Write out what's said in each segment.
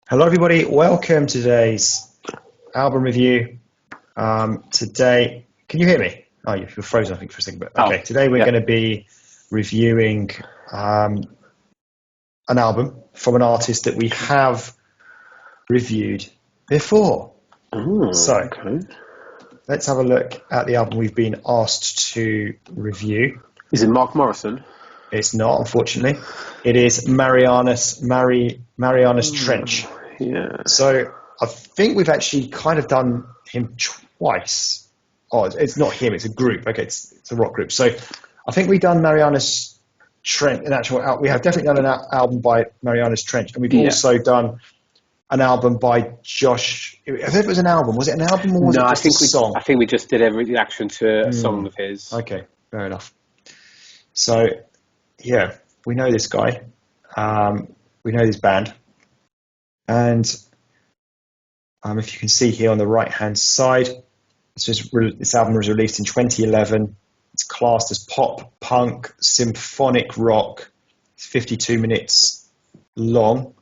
Hello, everybody. Welcome to today's album review. Today, can you hear me? Oh, you're frozen, I think, for a second. But okay, today we're yeah. going to be reviewing an album from an artist that we have reviewed before. So Okay. let's have a look at the album we've been asked to review. Is it Mark Morrison? It's not, unfortunately. It is Marianas Trench. Yeah. So I think we've actually kind of done him twice. Oh, it's not him; it's a group. Okay, it's a rock group. So I think we've done Marianas Trench. We have definitely done an album by Marianas Trench, and we've also done an album by Josh. I think it was an album. Was it an album or was No, it just a song? I think we just did a reaction to a song of his. Okay, fair enough. So yeah, we know this guy. We know this band, and if you can see here on the right-hand side, this album was released in 2011. It's classed as pop, punk, symphonic rock. It's 52 minutes long.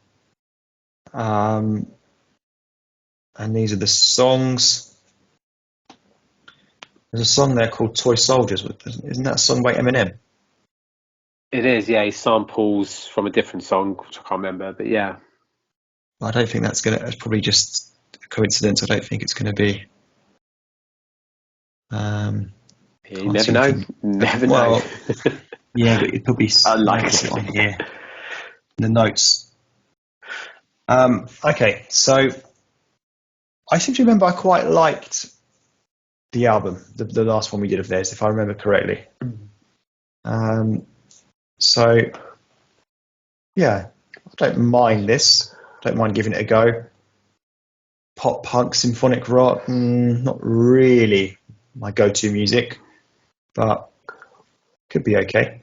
And these are the songs. There's a song there called Toy Soldiers. Isn't that a song by Eminem? It is, yeah. He samples from a different song, which I can't remember, but yeah. I don't think that's it's probably just a coincidence. I don't think it's going to be. You never know. Never know. Yeah, but it could be unlikely on here in the notes. Okay, so I seem to remember I quite liked the album, the last one we did of theirs, if I remember correctly. So yeah, I don't mind this. I don't mind giving it a go. Pop punk, symphonic rock, not really my go-to music, but could be okay.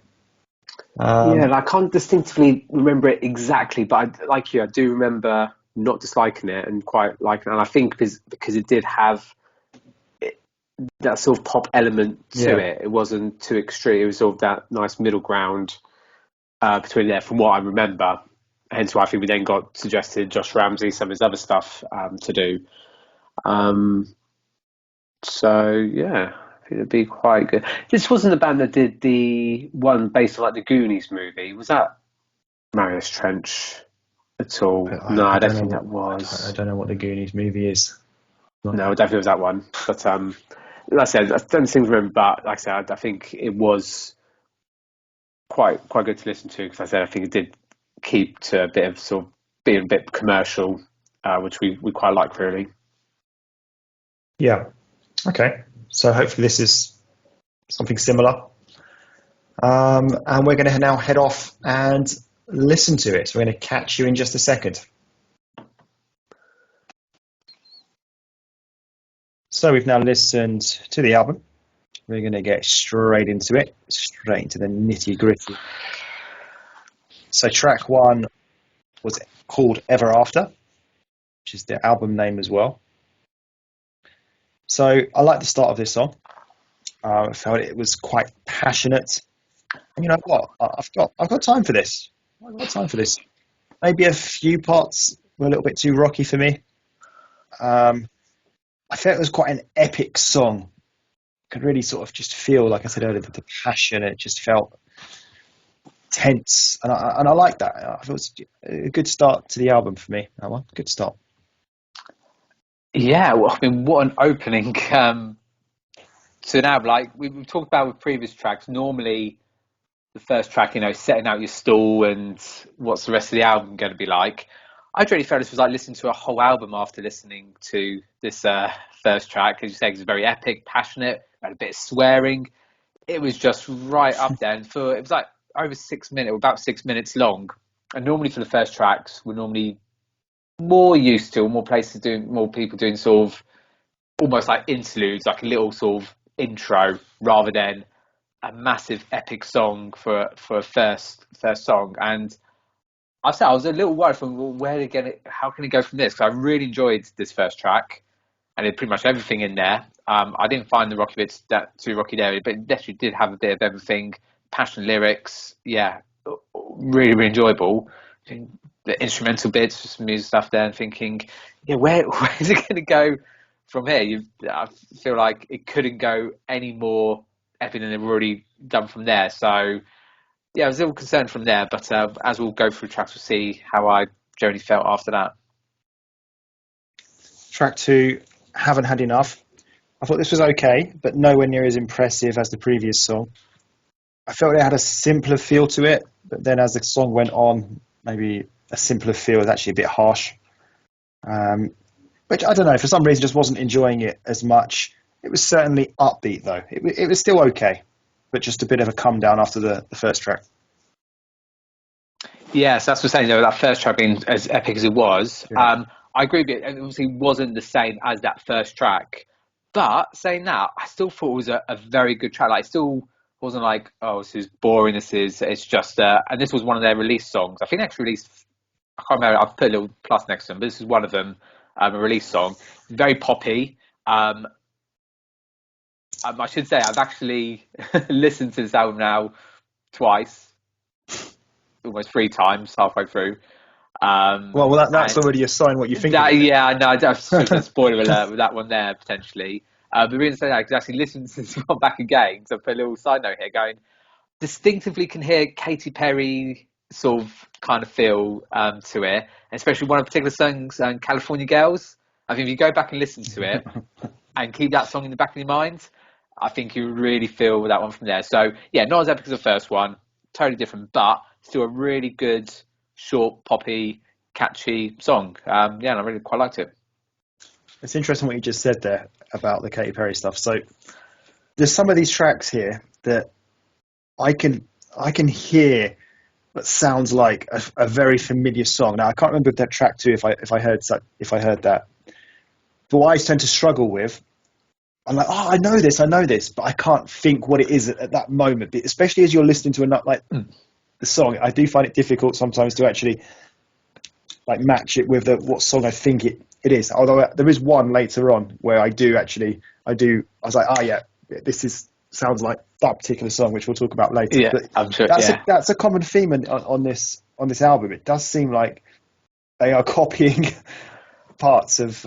I can't distinctively remember it exactly, but I do remember not disliking it and quite liking it. And I think because it did have that sort of pop element to it. It wasn't too extreme. It was sort of that nice middle ground between there, from what I remember. Hence why I think we then got suggested Josh Ramsey, some of his other stuff to do. So yeah, I think it'd be quite good. This wasn't the band that did the one based on like the Goonies movie. Was that Marianas Trench at all? No, I don't think that was. I don't know what the Goonies movie is. No, definitely was that one. But like I said, I don't seem to remember. But like I said, I think it was quite good to listen to, because I said I think it did keep to a bit of sort of being a bit commercial, which we quite like, really. Yeah. Okay. So hopefully this is something similar. And we're going to now head off and listen to it. So we're going to catch you in just a second. So we've now listened to the album. We're going to get straight into it, straight into the nitty-gritty. So track one was called Ever After, which is the album name as well. So I like the start of this song. I felt it was quite passionate. And you know what? I've got time for this. I've got time for this. Maybe a few parts were a little bit too rocky for me. I felt it was quite an epic song. I could really sort of just feel, like I said earlier, the passion. It just felt tense, and I like that. I thought it was a good start to the album for me. That one, good start. Yeah, well, I mean, what an opening to an album. Like we've talked about with previous tracks, normally the first track, setting out your stall and what's the rest of the album going to be like. I really felt this was like listening to a whole album after listening to this first track. As you say, it was very epic, passionate, had a bit of swearing. It was just right up there. And it was like over 6 minutes, or about 6 minutes long. And normally for the first tracks, we're normally more used to, more people doing sort of almost like interludes, like a little sort of intro, rather than a massive epic song for a first song. And I was a little worried from how can it go from this? Because I really enjoyed this first track, and it pretty much everything in there. I didn't find the rocky bits that too rocky there, but it definitely did have a bit of everything. Passionate lyrics, yeah, really enjoyable. the instrumental bits, some music stuff there, and thinking, yeah, where's it going to go from here? I feel like it couldn't go any more epic than they've already done from there. So yeah, I was a little concerned from there, but as we'll go through tracks, we'll see how I generally felt after that. Track 2, Haven't Had Enough. I thought this was okay, but nowhere near as impressive as the previous song. I felt it had a simpler feel to it, but then as the song went on, maybe a simpler feel was actually a bit harsh. Which, I don't know, for some reason just wasn't enjoying it as much. It was certainly upbeat, though. It was still okay, but just a bit of a come down after the first track. Yes, that's what I'm saying. That first track being as epic as it was, Yeah. I agree with it. It obviously wasn't the same as that first track. But saying that, I still thought it was a very good track. Like, it still wasn't like, oh, this is boring. It's just, and this was one of their release songs. I think they actually released, I can't remember, I've put a little plus next to them, but this is one of them, a release song. Very poppy. I should say, I've actually listened to this album now twice, almost 3 times, halfway through. Well, that's already a sign what you think. Yeah, no, I should have spoiler alert with that one there potentially. But the reason I say that because I actually listened to this one back again, because I put a little side note here going, distinctively can hear Katy Perry sort of kind of feel to it, especially one of particular songs, California Girls. I think if you go back and listen to it and keep that song in the back of your mind, I think you really feel that one from there. So yeah, not as epic as the first one, totally different, but still a really good, short, poppy, catchy song. And I really quite liked it. It's interesting what you just said there about the Katy Perry stuff. So there's some of these tracks here that I can hear that sounds like a very familiar song. Now I can't remember that track 2 if I heard that. But what I tend to struggle with, I'm like, oh, I know this, but I can't think what it is at that moment. Especially as you're listening to the song, I do find it difficult sometimes to actually like match it with what song I think it is. Although there is one later on where I was like, yeah, sounds like that particular song, which we'll talk about later. Yeah, but I'm sure. That's a common theme on this album. It does seem like they are copying parts of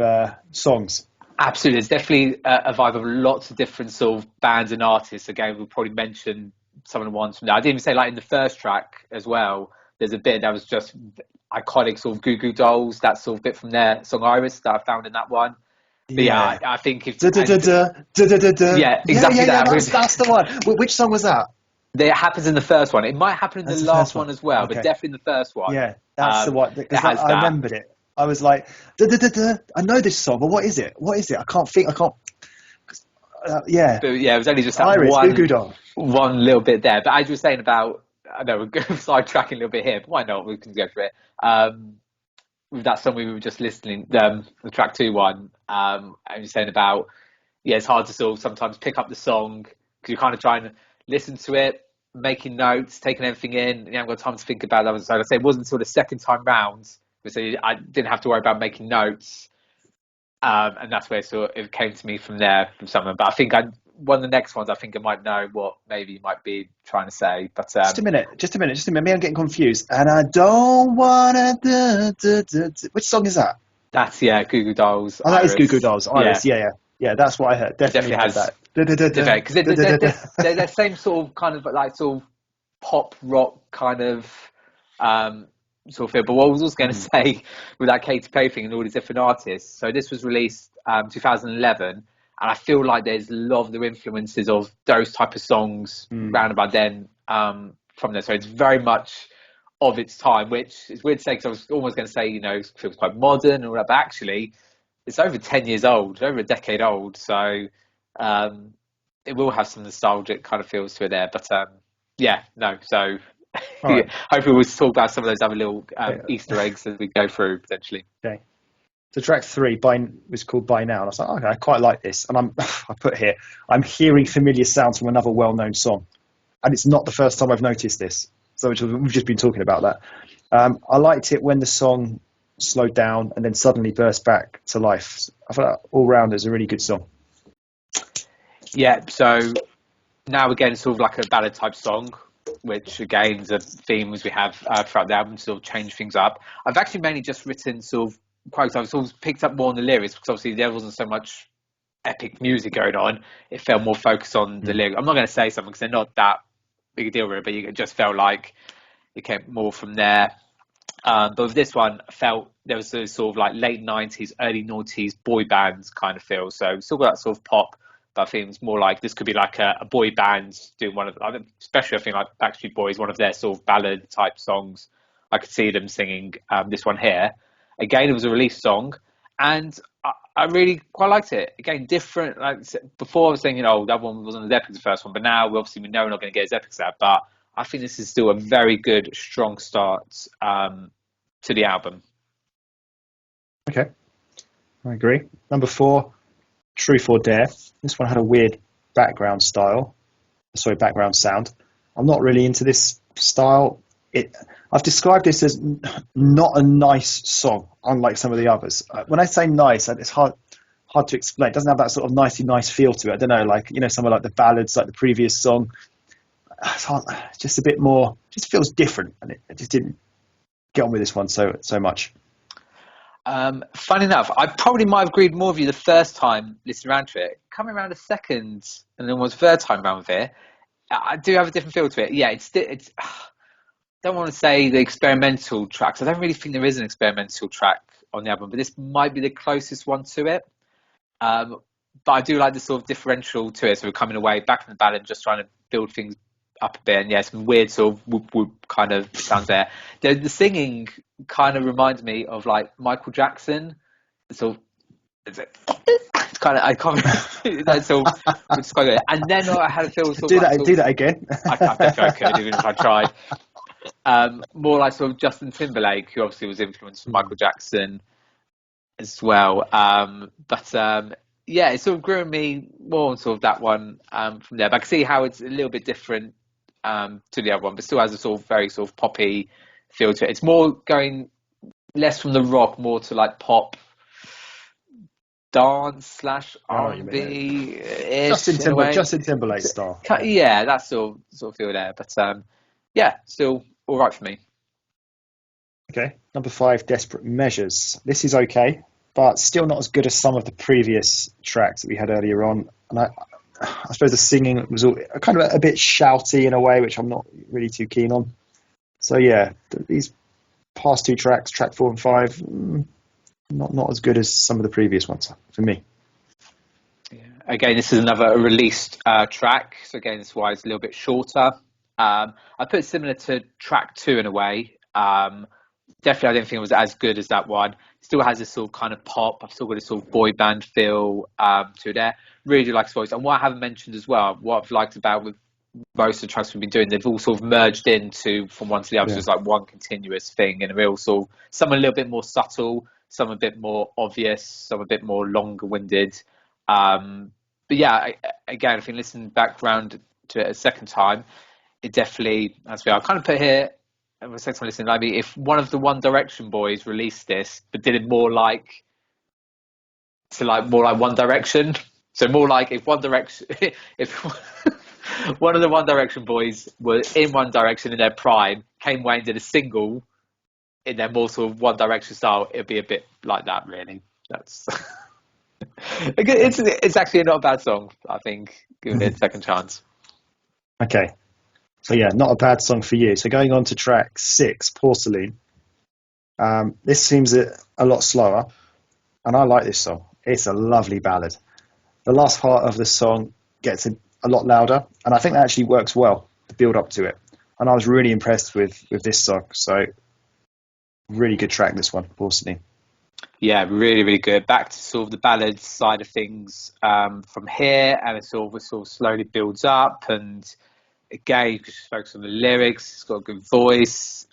songs. Absolutely, there's definitely a vibe of lots of different sort of bands and artists. Again, we'll probably mention some of the ones from there. I didn't even say like in the first track as well. There's a bit that was just iconic sort of Goo Goo Dolls, that sort of bit from their song Iris that I found in that one. But yeah, I think if yeah, exactly that. That's the one. Which song was that? It happens in the first one. It might happen in the last one as well, okay. but definitely in the first one. Yeah, that's the one. Because I remembered it. I was like, I know this song, but what is it? I can't think. Yeah. But yeah, it was only just that Iris, Goo Goo Doll. One little bit there. But as you were saying about, I know we're sidetracking a little bit here, but why not? We can go for it. With that song we were just listening, the track 2 one, and you're saying about, it's hard to sort of sometimes pick up the song because you're kind of trying to listen to it, making notes, taking everything in, and you haven't got time to think about that. So I say it wasn't until the second time round, so I didn't have to worry about making notes, and that's where it came to me from there, from someone. But I think one of the next ones, I think I might know what maybe you might be trying to say. But just a minute. Maybe I'm getting confused. And I don't wanna Which song is that? That's Goo Goo Dolls. Oh, that is Goo Goo Dolls. Iris. Yeah. That's what I heard. Definitely has that. Because they're the same sort of kind of like sort of pop rock kind of sort of feel. But what I was also going to say with that Katy Perry thing and all these different artists. So this was released 2011, and I feel like there's a lot of the influences of those type of songs round about then from there. So it's very much of its time, which is weird to say because I was almost going to say, it feels quite modern and all that, but actually it's over 10 years old, over a decade old. So it will have some nostalgic kind of feels to it there. But so right. hopefully we'll talk about some of those other little Easter eggs as we go through potentially. Okay. So track 3 was called By Now, and I was like, okay, I quite like this. And I put here, I'm hearing familiar sounds from another well-known song, and it's not the first time I've noticed this. So we've just been talking about that. I liked it when the song slowed down and then suddenly burst back to life. I thought all round is a really good song. Yeah. So now again, it's sort of like a ballad type song, which again is a theme as we have throughout the album to sort of change things up. I've actually mainly just written sort of quotes. I've sort of picked up more on the lyrics because obviously there wasn't so much epic music going on. It felt more focused on the lyrics. I'm not going to say something because they're not that big a deal really, but it just felt like it came more from there. But with this one, I felt there was a sort of like late 90s, early 90s boy bands kind of feel. So still got that sort of pop, but I think it was more like this could be like a boy band doing one of, especially I think like Backstreet Boys, one of their sort of ballad type songs. I could see them singing this one here. Again, it was a release song, and I really quite liked it. Again, different. Like before, I was thinking, oh, that one wasn't as epic as the first one, but now we know we're not going to get as epic as that. But I think this is still a very good, strong start to the album. Okay, I agree. Number 4, Truth or Dare. This one had a weird background sound. I'm not really into this style. I've described this as not a nice song, unlike some of the others. When I say nice, it's hard to explain. It doesn't have that sort of nice feel to it. I don't know, like, some of like the ballads, like the previous song. It's just a bit more, just feels different, and it just didn't get on with this one so much. Funny enough, I probably might have agreed more with you the first time listening around to it. Coming around a second and then was third time around with it, I do have a different feel to it. Yeah, it's I don't want to say the experimental tracks. I don't really think there is an experimental track on the album, but this might be the closest one to it. But I do like the sort of differential to it. So we're coming away back from the ballad, just trying to build things up a bit, and some weird sort of whoop whoop kind of sounds there. The singing kind of reminds me of like Michael Jackson. So it's kind of, I can't. That's all. It's quite good. And then I had a feel sort do of that. Do that again. I bet I could even if I tried. More like sort of Justin Timberlake, who obviously was influenced from Michael Jackson as well. Yeah, it sort of grew on me more on sort of that one from there. But I can see how it's a little bit different to the other one, but still has a sort of very sort of poppy feel to it. It's more going less from the rock, more to like pop, dance / R&B. Justin Timberlake style. Yeah, that sort of feel there. But yeah, still all right for me. Okay, number 5, Desperate Measures. This is okay, but still not as good as some of the previous tracks that we had earlier on. And I suppose the singing was kind of a bit shouty in a way, which I'm not really too keen on. So yeah, these past 2 tracks, track 4 and 5, not as good as some of the previous ones for me. Yeah. Again, this is another released track, so again, that's why it's a little bit shorter. I put it similar to track 2 in a way. Definitely, I don't think it was as good as that one. Still has this sort of kind of pop. I've still got this sort of boy band feel to there. Really do like his voice. And what I haven't mentioned as well, what I've liked about with most of the tracks we've been doing, they've all sort of merged into from one to the other. So it's like one continuous thing, and a real sort of, some a little bit more subtle, some a bit more obvious, some a bit more longer winded. But yeah, again, if you listen back round to it a second time, it definitely, as I kind of put here, the second time listening, maybe if one of the One Direction boys released this, but did it more like One Direction. So more like if One Direction, if one of the One Direction boys were in One Direction in their prime, came away and did a single in their more sort of One Direction style, it'd be a bit like that, really. That's it's actually not a bad song, I think, giving it a second chance. Okay. So yeah, not a bad song for you. So going on to track 6, Porcelain. This seems a lot slower, and I like this song. It's a lovely ballad. The last part of the song gets a lot louder, and I think that actually works well to build up to it. And I was really impressed with this song. So really good track, this one, Porcelain. Yeah, really, really good. Back to sort of the ballad side of things from here, and it sort of slowly builds up, and again, you can just focus on the lyrics. It's got a good voice.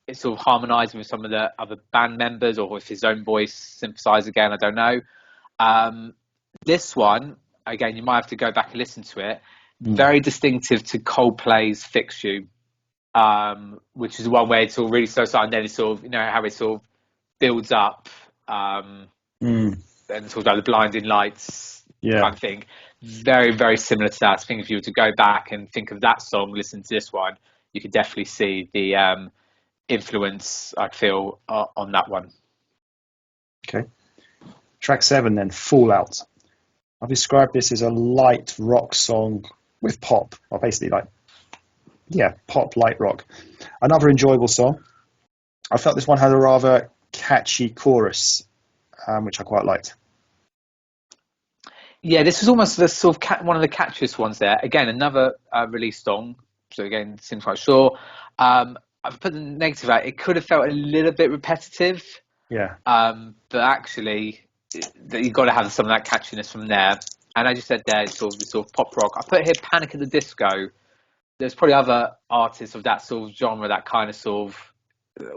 It's sort of harmonising with some of the other band members, or if his own voice synthesised again, I don't know. This one, again, you might have to go back and listen to it. Very distinctive to Coldplay's Fix You, which is one where it's all really slow, and then it's sort of, how it sort of builds up, and sort of like the blinding lights kind of thing. very, very similar to that. I think if you were to go back and think of that song, listen to this one, you could definitely see the influence, I'd feel, on that one. Okay. Track 7 then, Fallout. I've described this as a light rock song with pop, or basically pop light rock. Another enjoyable song. I felt this one had a rather catchy chorus, which I quite liked. Yeah, this was almost the sort of one of the catchiest ones there. Again, another release song. So again, seems quite sure. I've put the negative out. It could have felt a little bit repetitive. Yeah. But actually, you've got to have some of that catchiness from there. And as you said there, it's sort of pop rock. I put here Panic at the Disco. There's probably other artists of that sort of genre, that kind of sort of,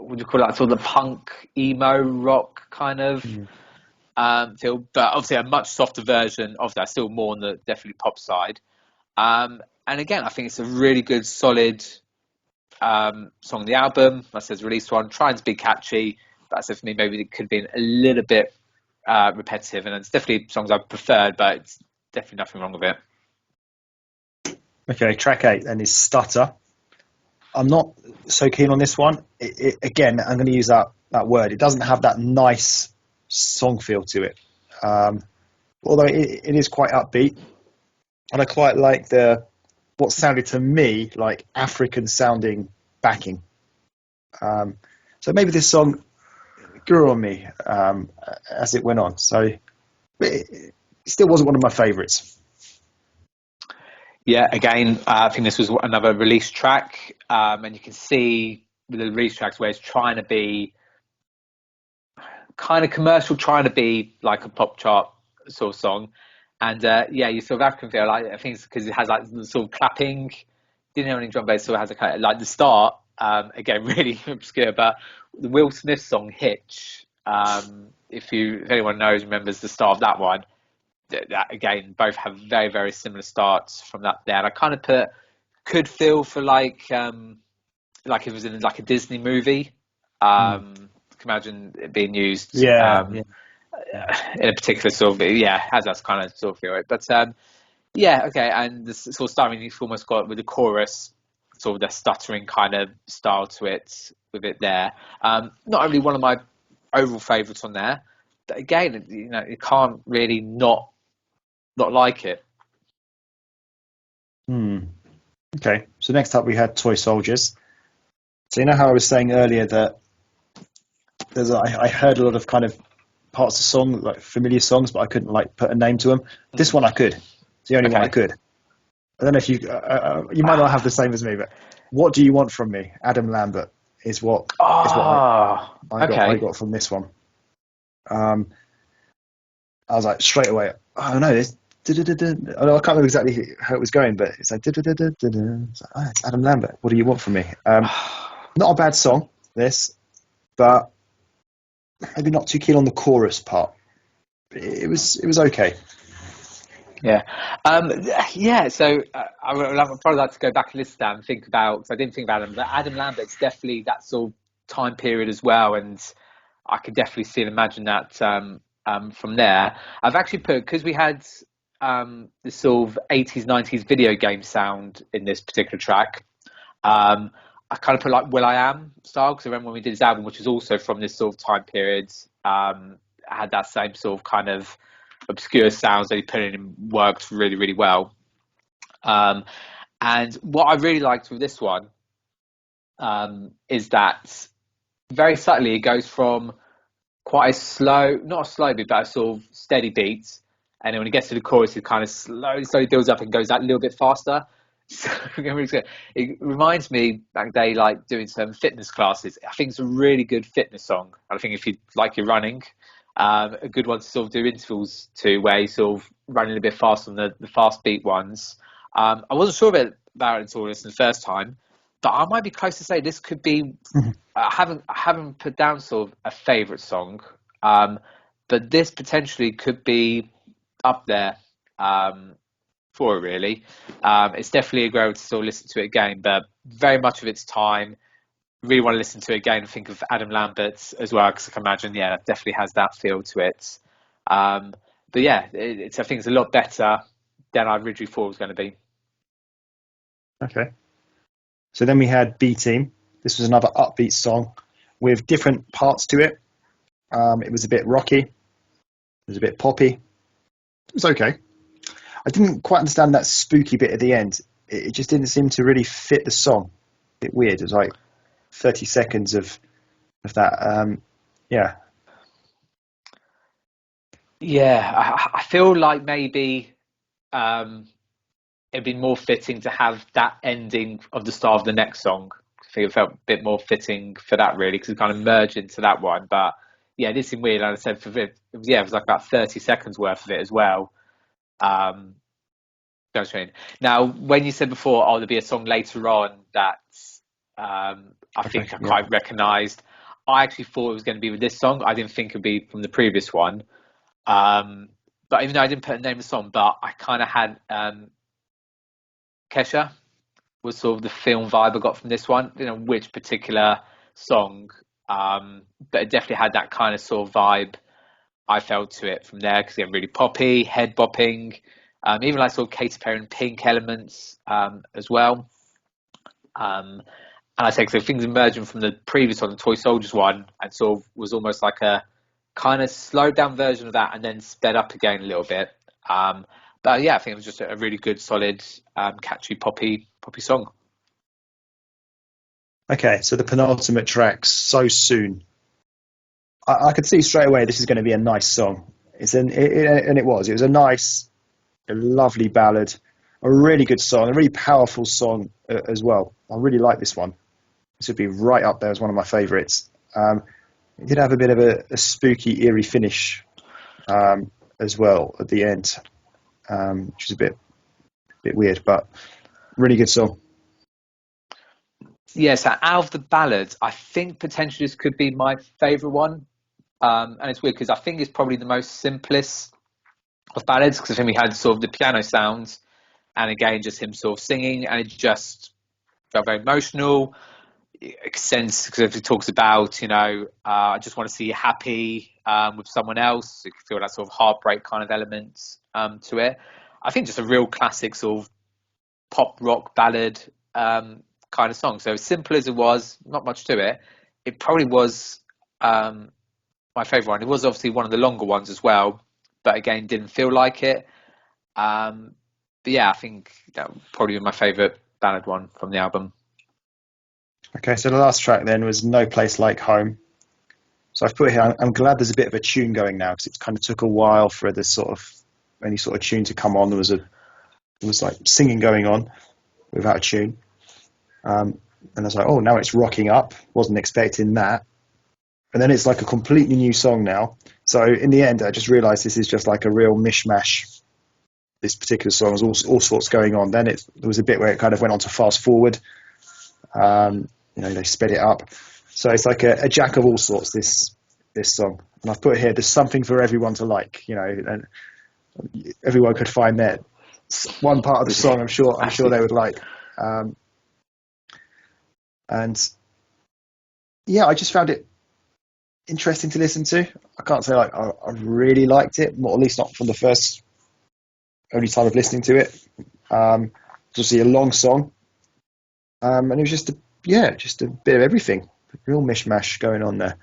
would you call it, sort of the punk, emo rock kind of feel. But obviously a much softer version of that, still more on the definitely pop side. And again, I think it's a really good, solid song on the album. Like I said, released one, trying to be catchy. But I said for me, maybe it could be a little bit repetitive. And it's definitely songs I've preferred, but it's definitely nothing wrong with it. Okay, track 8 then is Stutter. I'm not so keen on this one. Again, I'm going to use that word. It doesn't have that nice song feel to it. Although it is quite upbeat. And I quite like what sounded to me like African sounding backing. So maybe this song grew on me as it went on. So it still wasn't one of my favourites. Yeah, again, I think this was another release track, and you can see with the release tracks where it's trying to be kind of commercial, trying to be like a pop chart sort of song. And you sort of African feel, like I think it's because it has like the sort of clapping, didn't have any drum bass, so it has a kind of like the start, again, really obscure, but the Will Smith song Hitch, if anyone remembers the start of that one, that again, both have very, very similar starts from that there. And I kind of could feel for like it was in like a Disney movie. Can imagine it being used in a particular sort of, has that kind of sort of feel, right? But okay, and this sort of starting, you've almost got with the chorus, sort of the stuttering kind of style to it with it there. Not only one of my overall favourites on there, but again, you can't really not like it. Okay, so next up we had Toy Soldiers. So you know how I was saying earlier that I heard a lot of kind of parts of song, like familiar songs, but I couldn't like put a name to them. This one I could. It's the only one I could. I don't know if you might not have the same as me, but What Do You Want From Me? Adam Lambert is what I got from this one. I was like straight away, oh no, this. I can't remember exactly how it was going, but it's like, it's Adam Lambert. What do you want from me? Not a bad song, this, but maybe not too keen on the chorus part. It was okay. Yeah. So I would probably like to go back and listen to that and think about, because I didn't think about him, but Adam Lambert's definitely that sort of time period as well, and I could definitely see and imagine that from there. I've actually put, because we had this sort of 80s, 90s video game sound in this particular track, I kind of put like Will I Am style, because I remember when we did his album, which was also from this sort of time period, had that same sort of kind of obscure sounds that he put in and worked really, really well. And what I really liked with this one is that very subtly it goes from quite a slow, not a slow beat, but a sort of steady beat. And then when it gets to the chorus, it kind of slowly builds up and goes that little bit faster. So it reminds me back day, like doing some fitness classes. I think it's a really good fitness song. I think if you like your running, a good one to sort of do intervals to, where you sort of running a bit faster than the fast beat ones. I wasn't sure about it at all the first time, but I might be close to say this could be. I haven't put down sort of a favourite song, but this potentially could be up there for it, really. It's definitely a great to sort of listen to it again, but very much of its time. Really want to listen to it again and think of Adam Lambert as well, because I can imagine, it definitely has that feel to it. But I think it's a lot better than I originally thought it was going to be. Okay. So then we had B Team. This was another upbeat song with different parts to it. It was a bit rocky. It was a bit poppy. It was okay. I didn't quite understand that spooky bit at the end. It just didn't seem to really fit the song. A bit weird. It was like 30 seconds of that. Yeah. Yeah, I feel like maybe it'd be more fitting to have that ending of the start of the next song. I think it felt a bit more fitting for that, really, because it kind of merged into that one. But yeah, it did seem weird. Like I said, it was like about 30 seconds worth of it as well. Now, when you said before, there'll be a song later on that I think I quite recognised. I actually thought it was going to be with this song. I didn't think it'd be from the previous one. But even though I didn't put a name of the song, but I kind of had Kesha was sort of the film vibe I got from this one. You know, which particular song, but it definitely had that kind of sort of vibe I felt to it from there, because it really poppy, head bopping, even like sort of Katy Perry and Pink elements as well. And I think so things emerging from the previous one, the Toy Soldiers one, and sort of was almost like a kind of slowed down version of that and then sped up again a little bit. But yeah, I think it was just a really good, solid, catchy, poppy song. Okay, so the penultimate track, So Soon. I could see straight away this is going to be a nice song. And it was. It was a lovely ballad, a really good song, a really powerful song as well. I really like this one. This would be right up there as one of my favourites. It did have a bit of a spooky, eerie finish as well at the end, which is a bit weird, but really good song. Yeah, so out of the ballads, I think potentially this could be my favourite one. And it's weird because I think it's probably the most simplest of ballads, because I think we had sort of the piano sounds and again just him sort of singing, and it just felt very emotional. It makes sense because he talks about, I just want to see you happy with someone else. You can feel that sort of heartbreak kind of elements to it. I think just a real classic sort of pop rock ballad kind of song. So as simple as it was, not much to it. It probably was my favourite one. It was obviously one of the longer ones as well, but again, didn't feel like it. But yeah, I think that would probably be my favourite ballad one from the album. Okay, so the last track then was No Place Like Home. So I've put here, I'm glad there's a bit of a tune going now, because it kind of took a while for this sort of any sort of tune to come on. There was like singing going on without a tune. And I was like, oh, now it's rocking up. Wasn't expecting that. And then it's like a completely new song now. So in the end, I just realised this is just like a real mishmash. This particular song was all sorts going on. Then there was a bit where it kind of went on to fast forward. They sped it up. So it's like a jack of all sorts, this song. And I've put here, there's something for everyone to like, and everyone could find that one part of the song I'm sure they would like. And yeah, I just found it interesting to listen to. I can't say like I really liked it, or at least not from the only time of listening to it. It's obviously a long song, and it was just a bit of everything, a real mishmash going on there.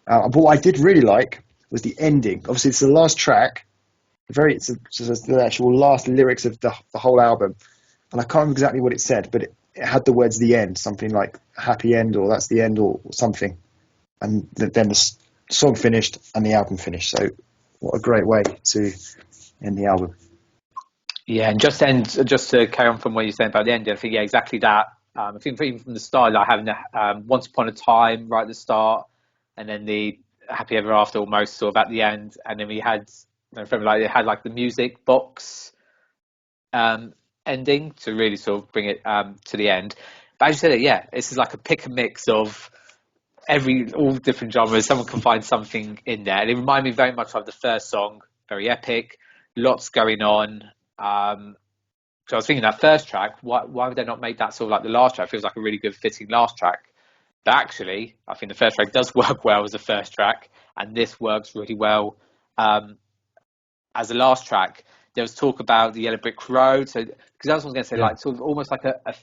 But what I did really like was the ending. Obviously, it's the last track. It's the actual last lyrics of the whole album, and I can't remember exactly what it said, but it had the words "the end," something like "happy end" or "that's the end" or something. And then the song finished and the album finished. So what a great way to end the album. Yeah, and just to carry on from what you're saying about the ending, I think, yeah, exactly that. I think even from the start, like having Once Upon a Time right at the start, and then the Happy Ever After almost sort of at the end, and then we had, it had like the music box ending to really sort of bring it to the end. But as you said, yeah, this is like a pick and mix of all different genres. Someone can find something in there, and it reminded me very much of the first song, very epic, lots going on. So I was thinking that first track, why would they not make that sort of like the last track? It feels like a really good fitting last track. But actually, I think the first track does work well as the first track, and this works really well as the last track. there was talk about the Yellow Brick Road. So, because I was going to say, Yeah. like, sort of almost like I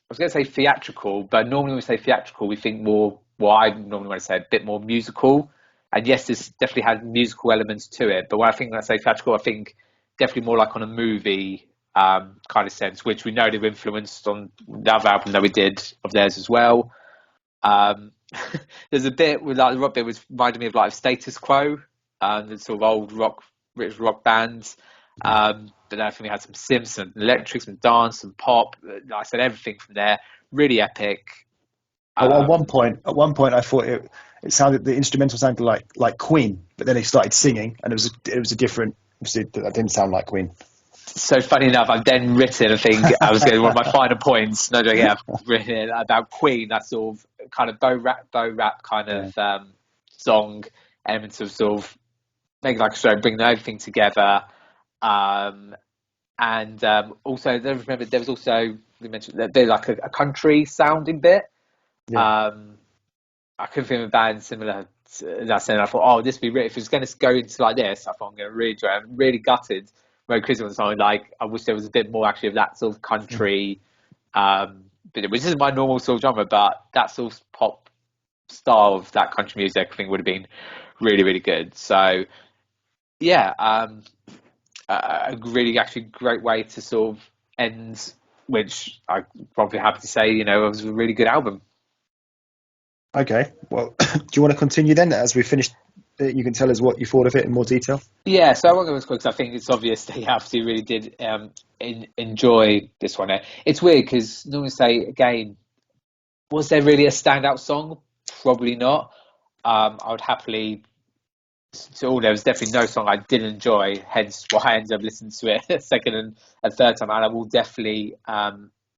was going to say theatrical, but normally when we say theatrical, we think more, well, I normally want to say a bit more musical. And yes, this definitely had musical elements to it. But when I say theatrical, I think definitely more like on a movie kind of sense, which we know they've influenced on the other album that we did of theirs as well. There's a bit with like the rock bit, which reminded me of like Status Quo, the sort of old British rock bands. But then I think we had some synths, some electric, some dance, some pop. Like I said, everything from there. Really epic. At one point, I thought it sounded, the instrumental sounded like Queen, but then they started singing, and it was a different. Obviously, that didn't sound like Queen. So funny enough, I've then written, I think I was going one of my final points. No, yeah, I've written about Queen. That sort of kind of bow rap kind of song, elements of sort of making like a show, bringing everything together. And also, I remember there was also, we mentioned that there's like a country sounding bit. Yeah. I couldn't think of a band similar to that. And I thought, oh, this would be great. If it was going to go into like this, I thought I'm going to really enjoy it. I'm really gutted. When Christmas was on, like, I wish there was a bit more actually of that sort of country, bit, which isn't my normal sort of genre, but that sort of pop style of that country music, I think would have been really, really good. So, yeah, a really actually great way to sort of end, which I'm probably happy to say, it was a really good album. Okay, well, do you want to continue then as we finished? You can tell us what you thought of it in more detail. Yeah, so I won't go as quick because I think it's obvious that you absolutely really did enjoy this one. It's weird because normally say, again, was there really a standout song? Probably not. I would happily. So there was definitely no song I didn't enjoy. Hence why I ended up listening to it a second and third time, and I will definitely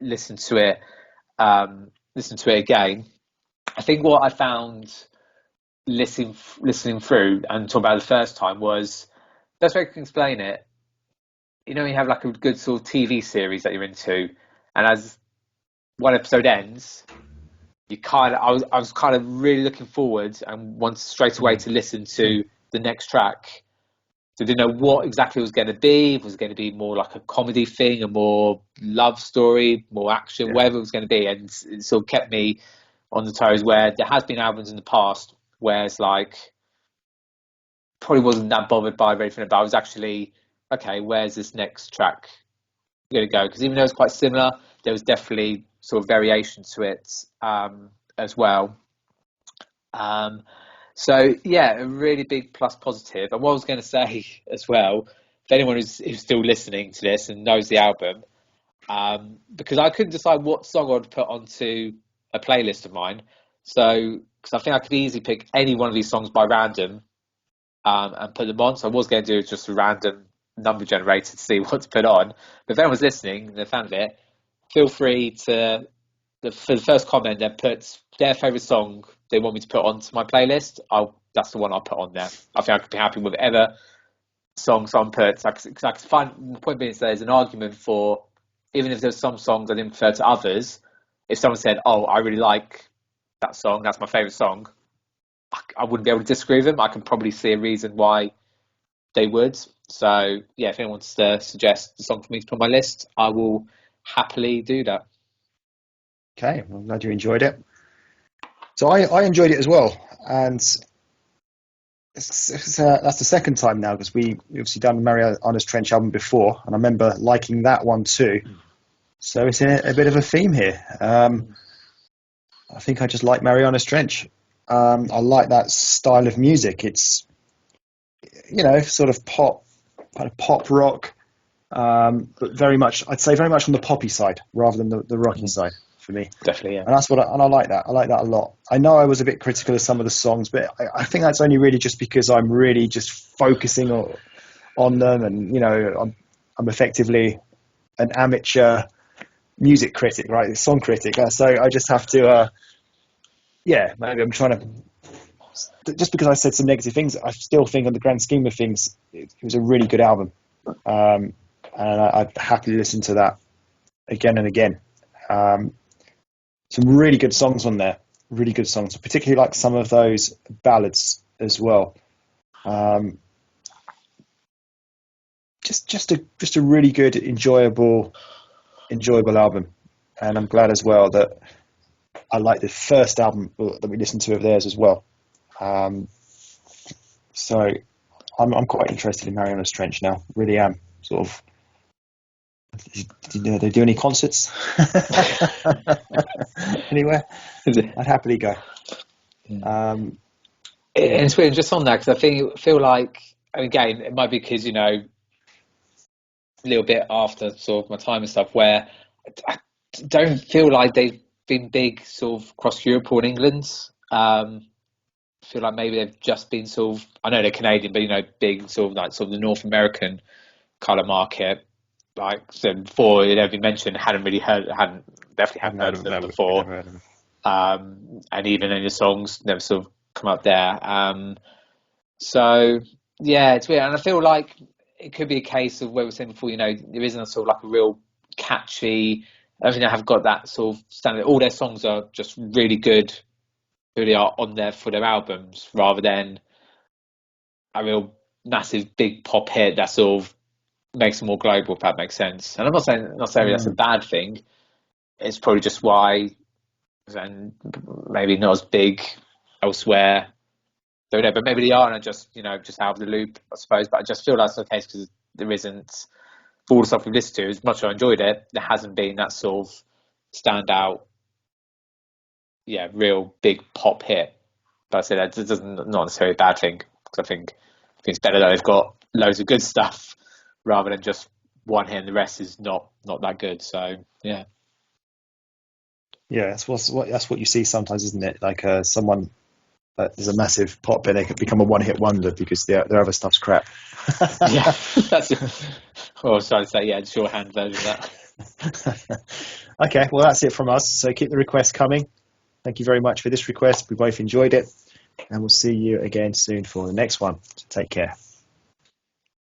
listen to it. Listen to it again. I think what I found listening through and talking about the first time was, best way I can explain it. You have like a good sort of TV series that you're into, and as one episode ends, I was kind of really looking forward and wanted straight away to listen to the next track. So I didn't know what exactly it was going to be. If it was going to be more like a comedy thing, a more love story, more action, whatever it was going to be, and it sort of kept me on the toes. Where there has been albums in the past where it's like probably wasn't that bothered by everything, but I was actually, okay, where's this next track going to go? Because even though it's quite similar, there was definitely sort of variation to it as well. So yeah, a really big plus positive. And what I was going to say as well, if anyone who's still listening to this and knows the album, because I couldn't decide what song I'd put onto a playlist of mine. So, because I think I could easily pick any one of these songs by random and put them on. So I was going to do just a random number generator to see what to put on. But if anyone's listening and they found it, feel free to, for the first comment, they put their favourite song they want me to put onto my playlist. That's the one I'll put on there. I think I could be happy with whatever song someone puts. Because I could find, the point being is there's an argument for, even if there's some songs I didn't prefer to others, if someone said, oh, I really like that song, that's my favourite song, I wouldn't be able to disagree with them. I can probably see a reason why they would. So, yeah, if anyone wants to suggest a song for me to put on my list, I will happily do that. Okay, well, I'm glad you enjoyed it. So I enjoyed it as well. And that's the second time now, because we obviously done the Marianas Trench album before, and I remember liking that one too. So it's a bit of a theme here. I think I just like Marianas Trench. I like that style of music. It's, sort of pop, kind of pop rock, but very much, I'd say very much on the poppy side rather than the rocky side for me. Definitely, yeah. And that's what I like that. I like that a lot. I know I was a bit critical of some of the songs, but I think that's only really just because I'm really just focusing on them, and I'm effectively an amateur music critic, right? Song critic. So I just have to, maybe I'm trying to, just because I said some negative things, I still think on the grand scheme of things, it was a really good album. And I'd happily listen to that again and again. Some really good songs on there, really good songs, particularly like some of those ballads as well. just a really good, enjoyable album. And I'm glad as well that I like the first album that we listened to of theirs as well. So I'm quite interested in Marianas Trench now. Really am. Sort of. Do they do any concerts anywhere? I'd happily go. And it's weird just on that, because I feel like, again, it might be because, you know, a little bit after sort of my time and stuff, where I don't feel like they've been big sort of across Europe or in England. I feel like maybe they've just been sort of, I know they're Canadian, but, you know, big sort of the North American kind of market. Like so before it had been mentioned, definitely hadn't heard of them before. And even in the songs never sort of come up there. So yeah, it's weird. And I feel like it could be a case of where we were saying before, you know, there isn't a sort of like a real catchy, I think they have got that sort of standard. All their songs are just really good, who they are on there for their albums, rather than a real massive big pop hit that sort of makes them more global, if that makes sense. And I'm not saying that's a bad thing. It's probably just why, and maybe not as big elsewhere. Don't know, but maybe they are, and just out of the loop, I suppose. But I just feel that's the case because there isn't, for all the stuff we've listened to. As much as I enjoyed it, there hasn't been that sort of standout, real big pop hit. But I say that not necessarily a bad thing, because I think it's better that they've got loads of good stuff rather than just one hit and the rest is not that good. So yeah, that's what you see sometimes, isn't it? Like someone there's a massive pop hit, they could become a one-hit wonder because their other stuff's crap. Yeah, that's it. Well, I was trying to say, shorthand version of that. Okay, well that's it from us. So keep the requests coming. Thank you very much for this request. We both enjoyed it, and we'll see you again soon for the next one. So take care.